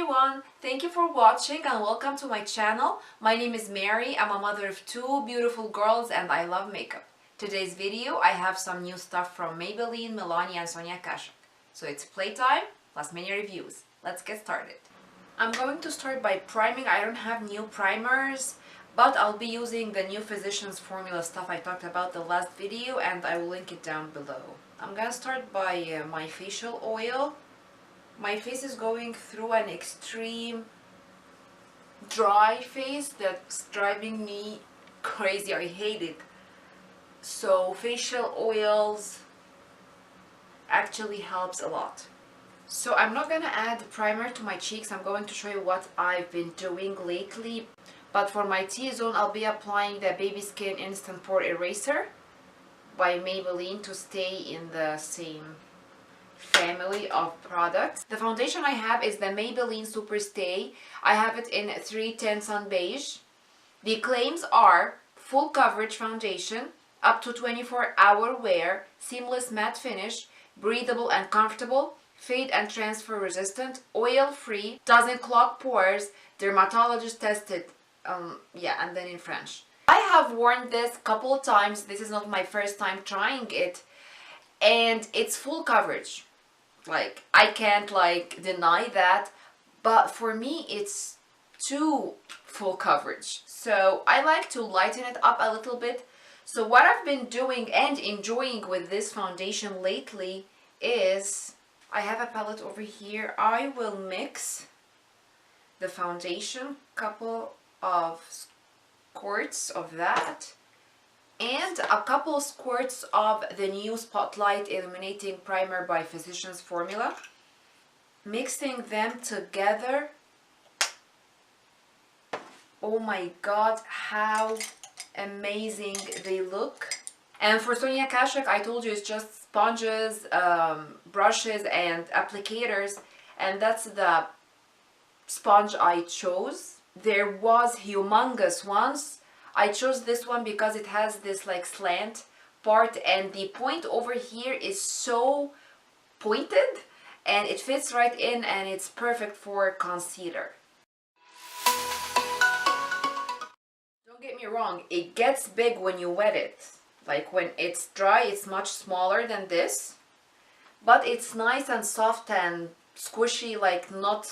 everyone! Thank you for watching and welcome to my channel. My name is Mary. I'm a mother of two beautiful girls and I love makeup. Today's video I have some new stuff from Maybelline, Milani and Sonia Kashuk. So it's playtime plus mini reviews. Let's get started. I'm going to start by priming. I don't have new primers, but I'll be using the new Physicians Formula stuff I talked about the last video and I will link it down below. I'm gonna start by my facial oil. My face is going through an extreme dry phase that's driving me crazy. I hate it. So facial oils actually helps a lot. So I'm not gonna add primer to my cheeks. I'm going to show you what I've been doing lately. But for my T-zone, I'll be applying the Baby Skin Instant Pore Eraser by Maybelline to stay in the same family of products. The foundation I have is the Maybelline Super Stay. I have it in 310 Sun Beige. The claims are full coverage foundation, up to 24-hour wear, seamless matte finish, breathable and comfortable, fade and transfer resistant, oil free, doesn't clog pores, dermatologist tested, and then in French. I have worn this a couple of times. This is not my first time trying it. And it's full coverage. Like, I can't deny that, but for me it's too full coverage. So I like to lighten it up a little bit. So what I've been doing and enjoying with this foundation lately is, I have a palette over here. I will mix the foundation, couple of squirts of that, and a couple squirts of the new Spotlight Illuminating Primer by Physicians Formula. Mixing them together. Oh my god, how amazing they look. And for Sonia Kashuk, I told you it's just sponges, brushes and applicators, and that's the sponge I chose. There was humongous ones. I chose this one because it has this slant part and the point over here is so pointed and it fits right in and it's perfect for concealer. Don't get me wrong, it gets big when you wet it. Like when it's dry, it's much smaller than this, but it's nice and soft and squishy, like not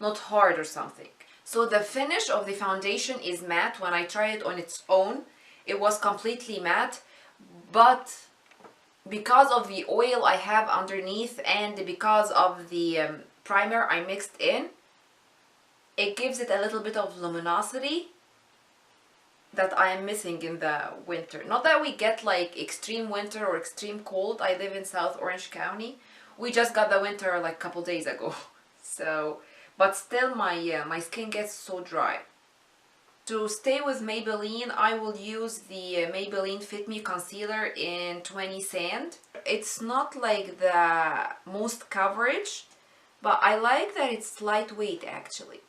hard or something. So the finish of the foundation is matte. When I tried it on its own, it was completely matte, but because of the oil I have underneath and because of the primer I mixed in, it gives it a little bit of luminosity that I am missing in the winter. Not that we get extreme winter or extreme cold. I live in South Orange County. We just got the winter a couple days ago. So but still my skin gets so dry. To stay with Maybelline, I will use the Maybelline Fit Me Concealer in 20 Sand. It's not the most coverage, but I like that it's lightweight actually.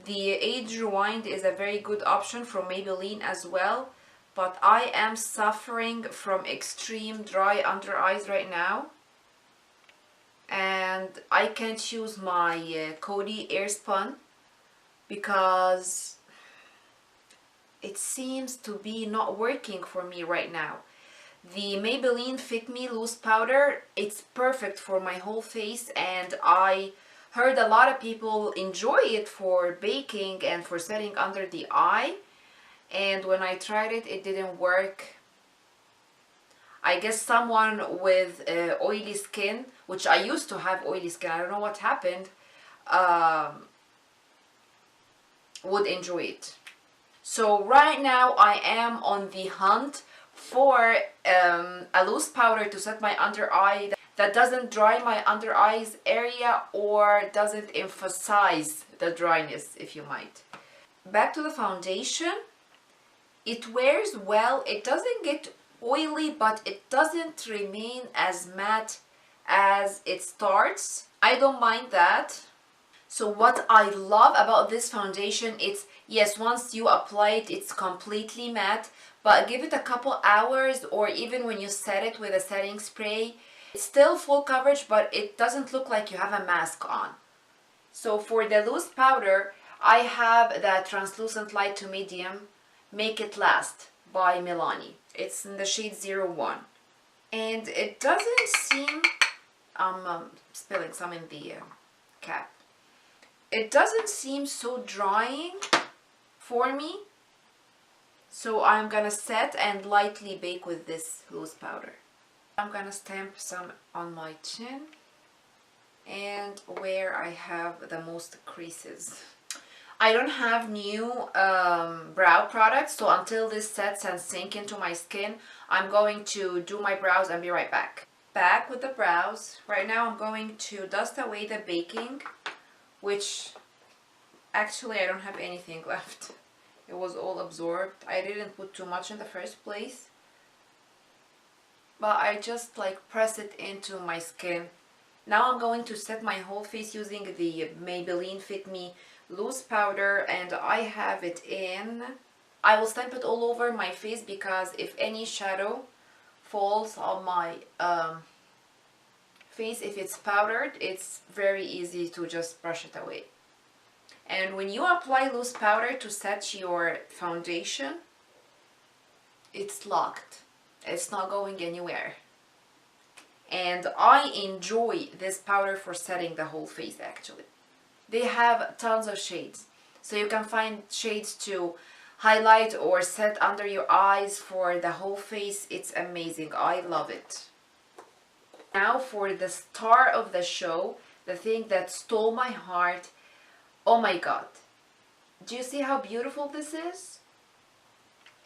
The Age Rewind is a very good option from Maybelline as well, but I am suffering from extreme dry under eyes right now. And I can't use my Coty Airspun because it seems to be not working for me right now. The Maybelline Fit Me Loose Powder, it's perfect for my whole face and I heard a lot of people enjoy it for baking and for setting under the eye, and when I tried it, it didn't work. I guess someone with oily skin, which I used to have oily skin, I don't know what happened, would enjoy it. So right now I am on the hunt for a loose powder to set my under eye that doesn't dry my under eyes area or doesn't emphasize the dryness, if you might. Back to the foundation. It wears well. It doesn't get oily, but it doesn't remain as matte as it starts. I don't mind that. So what I love about this foundation, it's, yes, once you apply it, it's completely matte, but give it a couple hours or even when you set it with a setting spray, it's still full coverage, but it doesn't look like you have a mask on. So for the loose powder, I have the translucent light to medium Make It Last by Milani. It's in the shade 01. And it doesn't seem, I'm spilling some in the cap. It doesn't seem so drying for me. So I'm gonna set and lightly bake with this loose powder. I'm gonna stamp some on my chin and where I have the most creases. I don't have new brow products, so until this sets and sink into my skin, I'm going to do my brows and be right back. Back with the brows. Right now I'm going to dust away the baking, which actually I don't have anything left. It was all absorbed. I didn't put too much in the first place, but I just like press it into my skin. Now I'm going to set my whole face using the Maybelline Fit Me loose powder, and I have it in, I will stamp it all over my face because if any shadow falls on my face, if it's powdered, it's very easy to just brush it away. And when you apply loose powder to set your foundation, it's locked. It's not going anywhere. And I enjoy this powder for setting the whole face actually. They have tons of shades. So you can find shades to highlight or set under your eyes for the whole face. It's amazing. I love it. Now for the star of the show, the thing that stole my heart. Oh my god. Do you see how beautiful this is?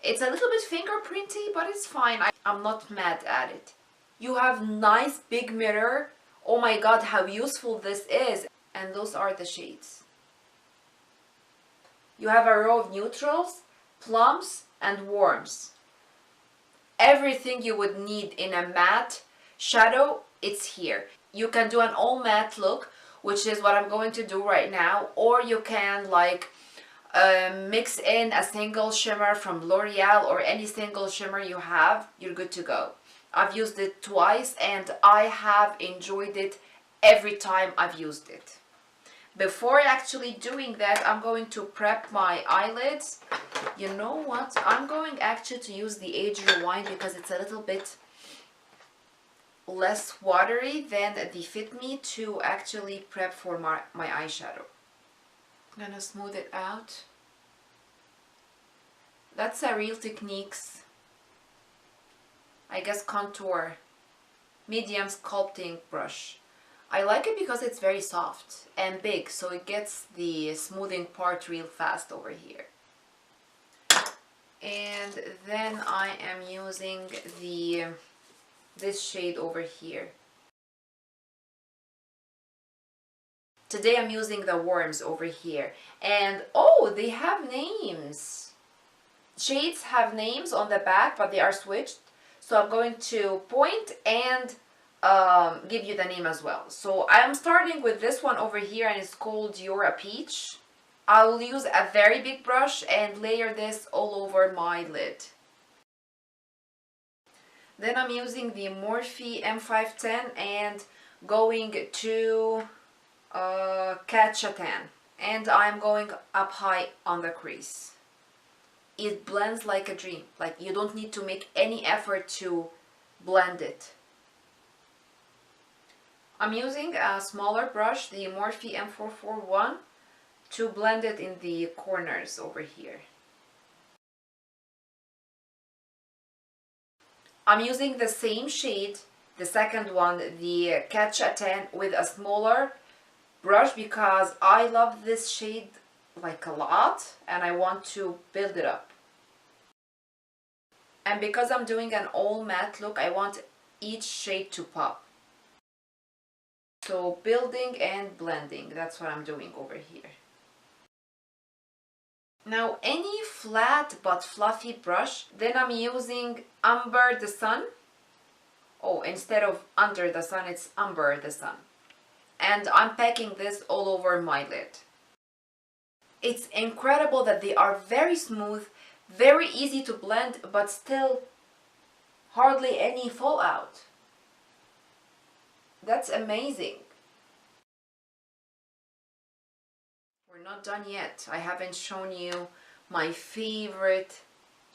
It's a little bit fingerprinty, but it's fine. I'm not mad at it. You have nice big mirror. Oh my god, how useful this is. And those are the shades. You have a row of neutrals, plums, and warms. Everything you would need in a matte shadow, it's here. You can do an all matte look, which is what I'm going to do right now, or you can like mix in a single shimmer from L'Oreal or any single shimmer you have, you're good to go. I've used it twice and I have enjoyed it every time I've used it. Before actually doing that, I'm going to prep my eyelids. You know what? I'm going actually to use the Age Rewind because it's a little bit less watery than the Fit Me to actually prep for my eyeshadow. I'm gonna smooth it out. That's a Real Techniques, I guess, contour medium sculpting brush. I like it because it's very soft and big, so it gets the smoothing part real fast over here. And then I am using this shade over here. Today I'm using the Warms over here. And oh, they have names. Shades have names on the back, but they are switched. So I'm going to point and give you the name as well. So I'm starting with this one over here, and it's called You're a Peach. I will use a very big brush and layer this all over my lid. Then I'm using the Morphe M510 and going to Catch a Tan. And I'm going up high on the crease. It blends like a dream. Like, you don't need to make any effort to blend it. I'm using a smaller brush, the Morphe M441, to blend it in the corners over here. I'm using the same shade, the second one, the Catch a Tan, with a smaller brush because I love this shade like a lot and I want to build it up. And because I'm doing an all matte look, I want each shade to pop. So building and blending, that's what I'm doing over here. Now any flat but fluffy brush, then I'm using Umber the Sun. Oh, instead of Under the Sun, it's Umber the Sun. And I'm packing this all over my lid. It's incredible that they are very smooth, very easy to blend, but still hardly any fallout. That's amazing. We're not done yet. I haven't shown you my favorite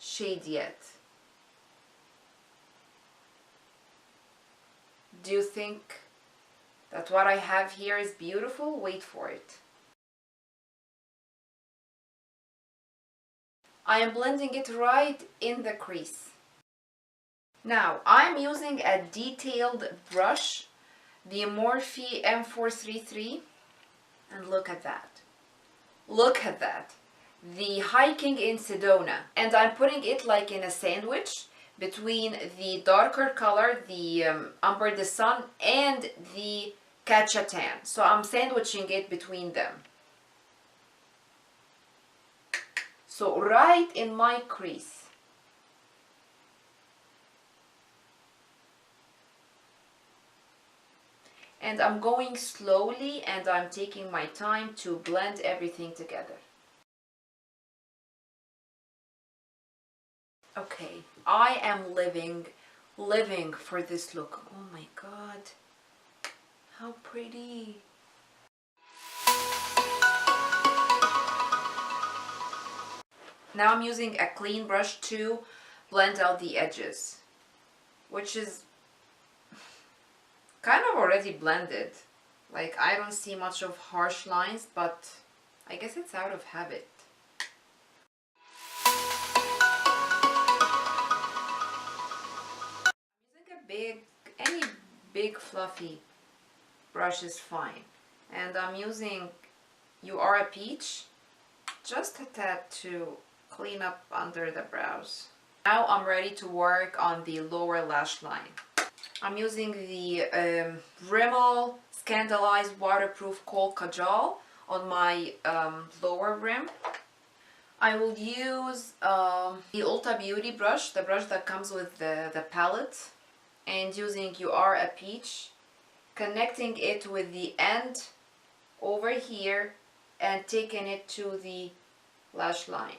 shade yet. Do you think that what I have here is beautiful? Wait for it. I am blending it right in the crease. Now, I'm using a detailed brush, the Morphe M433, and look at that. Look at that. The Hiking in Sedona. And I'm putting it like in a sandwich between the darker color, the Umber the Sun, and the Catch-a-Tan. So I'm sandwiching it between them. So right in my crease. And I'm going slowly and I'm taking my time to blend everything together. Okay, I am living for this look. Oh my god, how pretty. Now I'm using a clean brush to blend out the edges, which is kind of already blended. Like, I don't see much of harsh lines, but I guess it's out of habit. I'm using any big fluffy brush is fine. And I'm using You Are a Peach, just a tad to clean up under the brows. Now I'm ready to work on the lower lash line. I'm using the Rimmel Scandalized Waterproof Kohl Kajal on my lower rim. I will use the Ulta Beauty brush, the brush that comes with the palette, and using You Are a Peach, connecting it with the end over here and taking it to the lash line.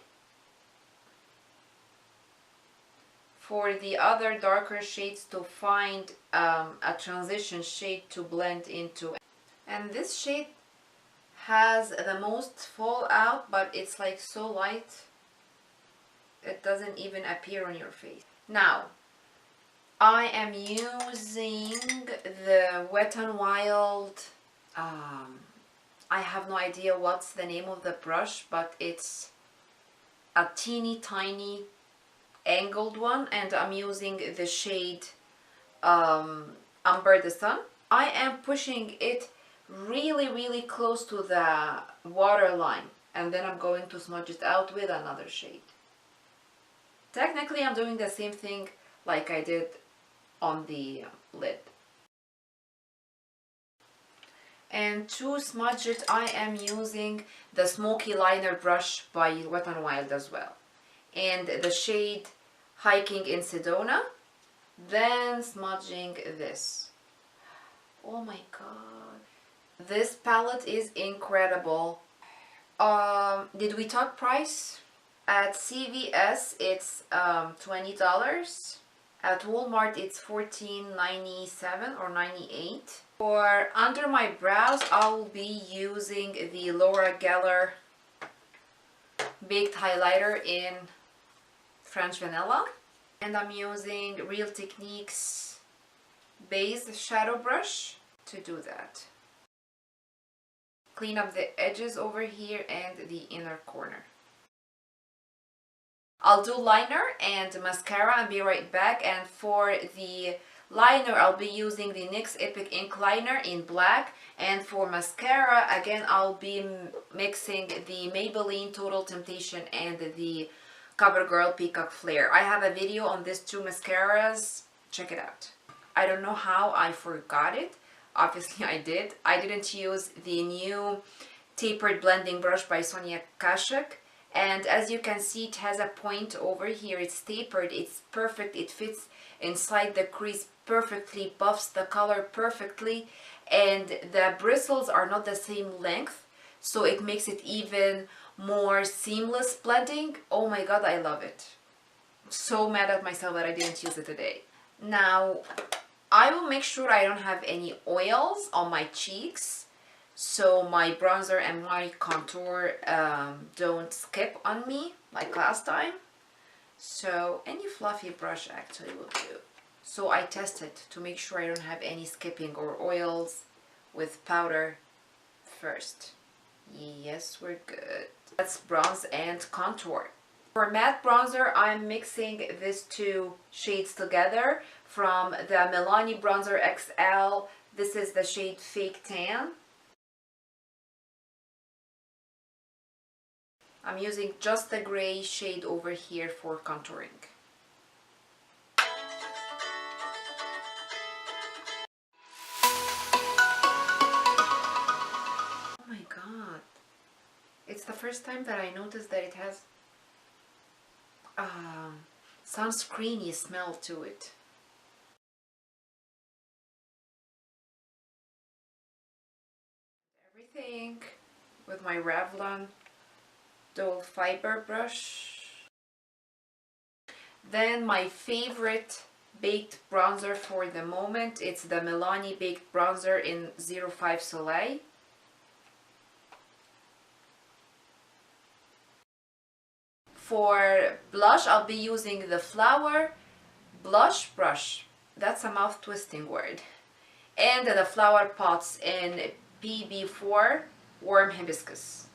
For the other darker shades to find a transition shade to blend into. And this shade has the most fallout, but it's like so light it doesn't even appear on your face. Now I am using the Wet n Wild, I have no idea what's the name of the brush, but it's a teeny tiny angled one, and I'm using the shade Umber the Sun. I am pushing it really close to the waterline, and then I'm going to smudge it out with another shade. Technically I'm doing the same thing like I did on the lid. And to smudge it, I am using the Smoky Liner brush by Wet n Wild as well, and the shade Hiking in Sedona, then smudging this. Oh my god, this palette is incredible. Did we talk price? At CVS it's $20. At Walmart it's $14.97 or $98. For under my brows, I'll be using the Laura Geller Baked Highlighter in French Vanilla. And I'm using Real Techniques Base Shadow Brush to do that. Clean up the edges over here and the inner corner. I'll do liner and mascara and be right back. And for the liner, I'll be using the NYX Epic Ink Liner in black. And for mascara, again, I'll be mixing the Maybelline Total Temptation and the CoverGirl Peacock Flare. I have a video on these two mascaras. Check it out. I don't know how I forgot it. Obviously I did. I didn't use the new tapered blending brush by Sonia Kashuk. And as you can see, it has a point over here. It's tapered. It's perfect. It fits inside the crease perfectly, buffs the color perfectly, and the bristles are not the same length, so it makes it even more seamless blending. Oh my god, I love it. So mad at myself that I didn't use it today. Now I will make sure I don't have any oils on my cheeks, so my bronzer and my contour don't skip on me like last time. So any fluffy brush actually will do. So I tested to make sure I don't have any skipping or oils with powder first. Yes, we're good. That's bronze and contour. For matte bronzer, I'm mixing these two shades together from the Milani Bronzer XL. This is the shade Fake Tan. I'm using just the gray shade over here for contouring. Oh my god. It's the first time that I noticed that it has sunscreeny smell to it. Everything with my Revlon dual fiber brush. Then my favorite baked bronzer for the moment, it's the Milani baked bronzer in 05 Soleil. For blush, I'll be using the Flower Blush Brush. That's a mouth twisting word. And the Flower Pots in PB4 Warm Hibiscus.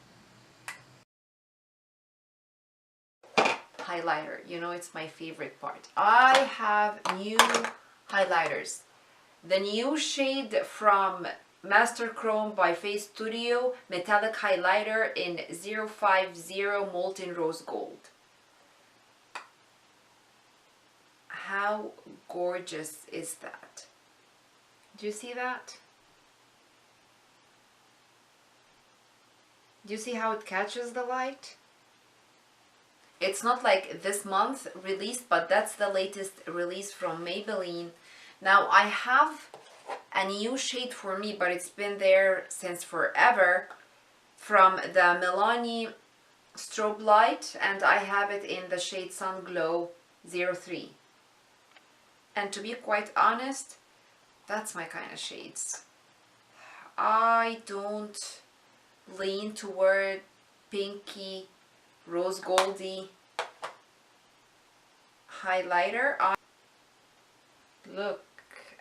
Highlighter, you know, it's my favorite part. I have new highlighters. The new shade from Master Chrome by Face Studio Metallic Highlighter in 050 Molten Rose Gold. How gorgeous is that? Do you see that? Do you see how it catches the light? It's not like this month released, but that's the latest release from Maybelline. Now I have a new shade for me, but it's been there since forever, from the Milani Strobe Light, and I have it in the shade Sun Glow 03. And to be quite honest, that's my kind of shades. I don't lean toward pinky, rose goldy highlighter. Look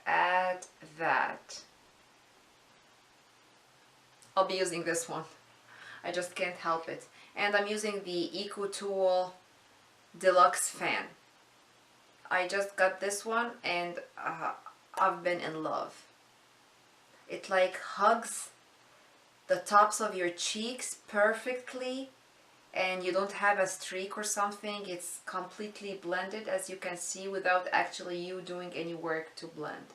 at that. I'll be using this one. I just can't help it. And I'm using the Eco Tool Deluxe Fan. I just got this one and I've been in love. It like hugs the tops of your cheeks perfectly, and you don't have a streak or something. It's completely blended, as you can see, without actually you doing any work to blend.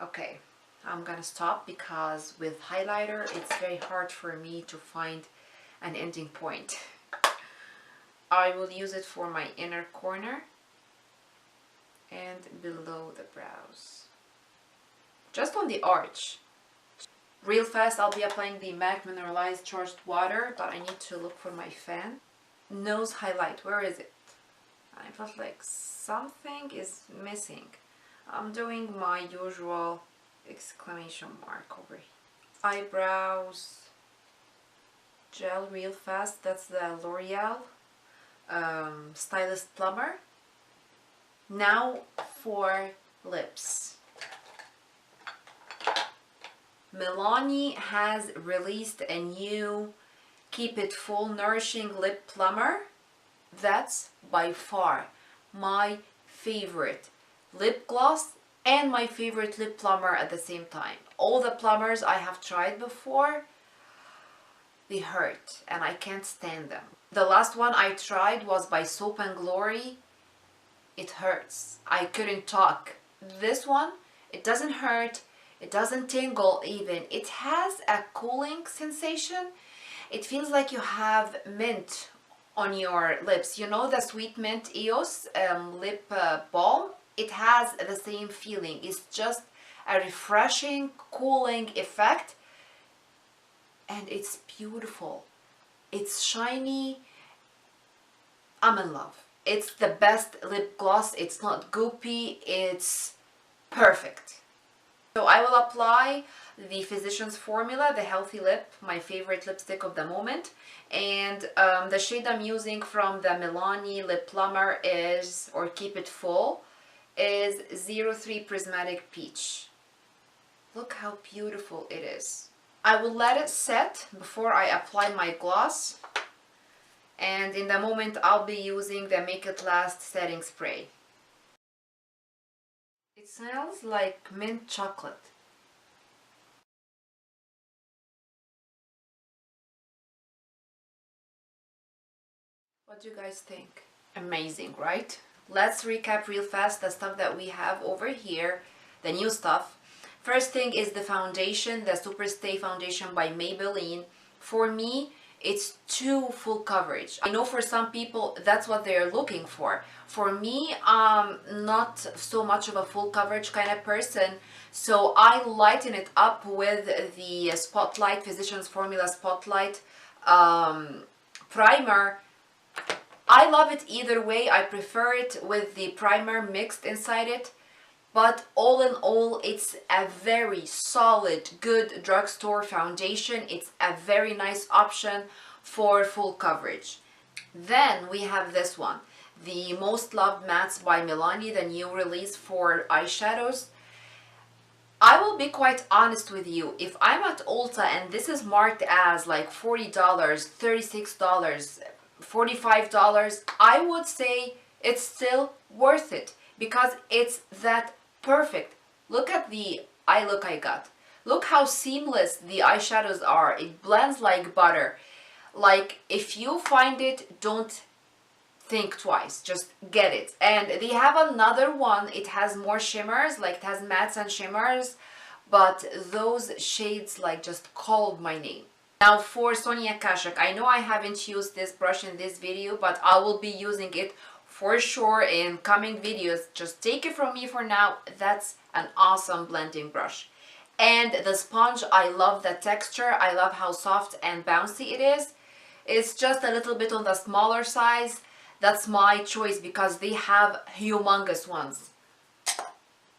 Okay, I'm gonna stop because with highlighter it's very hard for me to find an ending point. I will use it for my inner corner and below the brows, just on the arch. Real fast, I'll be applying the MAC Mineralized Charged Water, but I need to look for my fan. Nose highlight, where is it? I felt like something is missing. I'm doing my usual exclamation mark over here. Eyebrows gel real fast. That's the L'Oreal Stylist Plumber. Now for lips. Milani has released a new Keep It Full Nourishing Lip Plumber. That's by far my favorite lip gloss and my favorite lip plumber at the same time. All the plumbers I have tried before, they hurt and I can't stand them. The last one I tried was by Soap and Glory. It hurts. I couldn't talk. This one, it doesn't hurt. It doesn't tingle even. It has a cooling sensation. It feels like you have mint on your lips. You know the Sweet Mint EOS lip balm? It has the same feeling. It's just a refreshing, cooling effect. And it's beautiful. It's shiny. I'm in love. It's the best lip gloss. It's not goopy. It's perfect. So I will apply the Physicians Formula, the Healthy Lip, my favorite lipstick of the moment. And the shade I'm using from the Milani Lip Plumber is, or Keep It Full, is 03 Prismatic Peach. Look how beautiful it is. I will let it set before I apply my gloss. And in the moment I'll be using the Make It Last setting spray. It smells like mint chocolate. What do you guys think? Amazing, right? Let's recap real fast the stuff that we have over here, the new stuff. First thing is the foundation, the Super Stay Foundation by Maybelline. For me, it's too full coverage. I know for some people that's what they're looking for. For me, I'm not so much of a full coverage kind of person, so I lighten it up with the Spotlight, Physicians Formula Spotlight primer. I love it either way. I prefer it with the primer mixed inside it. But all in all, it's a very solid, good drugstore foundation. It's a very nice option for full coverage. Then we have this one, the Most Loved Mattes by Milani, the new release for eyeshadows. I will be quite honest with you. If I'm at Ulta and this is marked as like $40, $36, $45, I would say it's still worth it because it's that perfect. Look at the eye look I got. Look how seamless the eyeshadows are. It blends like butter. Like, if you find it, don't think twice, just get it. And they have another one, it has more shimmers, like it has mattes and shimmers, but those shades like just called my name. Now for Sonia Kashuk, I know I haven't used this brush in this video, but I will be using it for sure in coming videos. Just take it from me for now. That's an awesome blending brush. And the sponge, I love the texture. I love how soft and bouncy it is. It's just a little bit on the smaller size. That's my choice because they have humongous ones.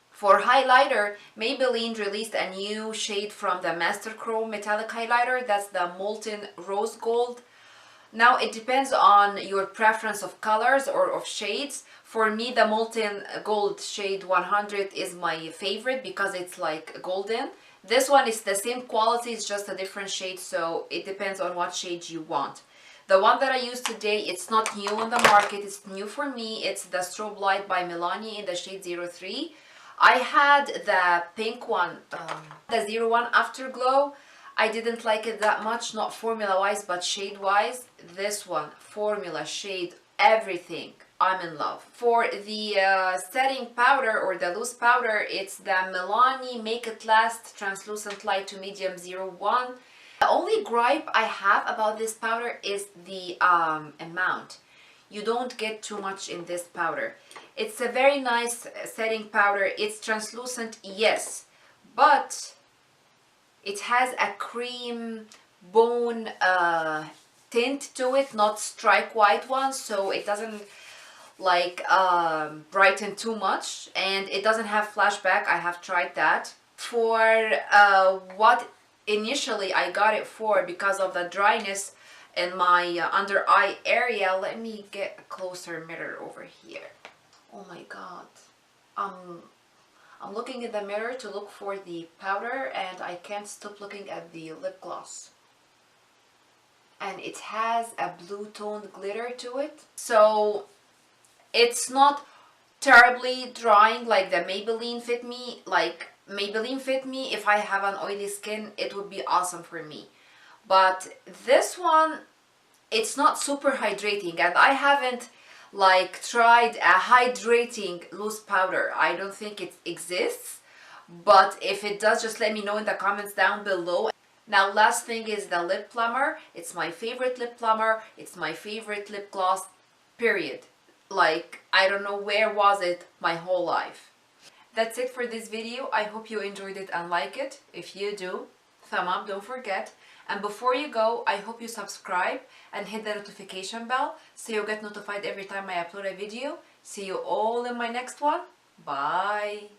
For highlighter, Maybelline released a new shade from the Master Chrome Metallic Highlighter. That's the Molten Rose Gold. Now it depends on your preference of colors or of shades. For me, the Molten Gold shade 100 is my favorite because it's like golden. This one is the same quality, it's just a different shade, so it depends on what shade you want. The one that I use today, it's not new on the market, it's new for me. It's the Strobe Light by Milani in the shade 03. I had the pink one, the 01 Afterglow. I didn't like it that much, not formula wise, but shade wise. This one, formula, shade, everything, I'm in love. For the setting powder or the loose powder, it's the Milani Make It Last Translucent Light to Medium 01. The only gripe I have about this powder is the amount. You don't get too much in this powder. It's a very nice setting powder. It's translucent, yes, but it has a cream bone tint to it, not strike white one, so it doesn't like brighten too much, and it doesn't have flashback. I have tried that. For what initially I got it for, because of the dryness in my under eye area, let me get a closer mirror over here. Oh my god, I'm looking in the mirror to look for the powder and I can't stop looking at the lip gloss. And it has a blue toned glitter to it. So it's not terribly drying like the Maybelline Fit Me. Like Maybelline Fit Me, if I have an oily skin, it would be awesome for me. But this one, it's not super hydrating, and I haven't like tried a hydrating loose powder. I don't think it exists, but if it does, just let me know in the comments down below. Now last thing is the lip plumber. It's my favorite lip plumber. It's my favorite lip gloss, period. Like, I don't know where was it my whole life. That's it for this video. I hope you enjoyed it and like it. If you do, thumb up, don't forget. And before you go, I hope you subscribe and hit the notification bell so you'll get notified every time I upload a video. See you all in my next one. Bye!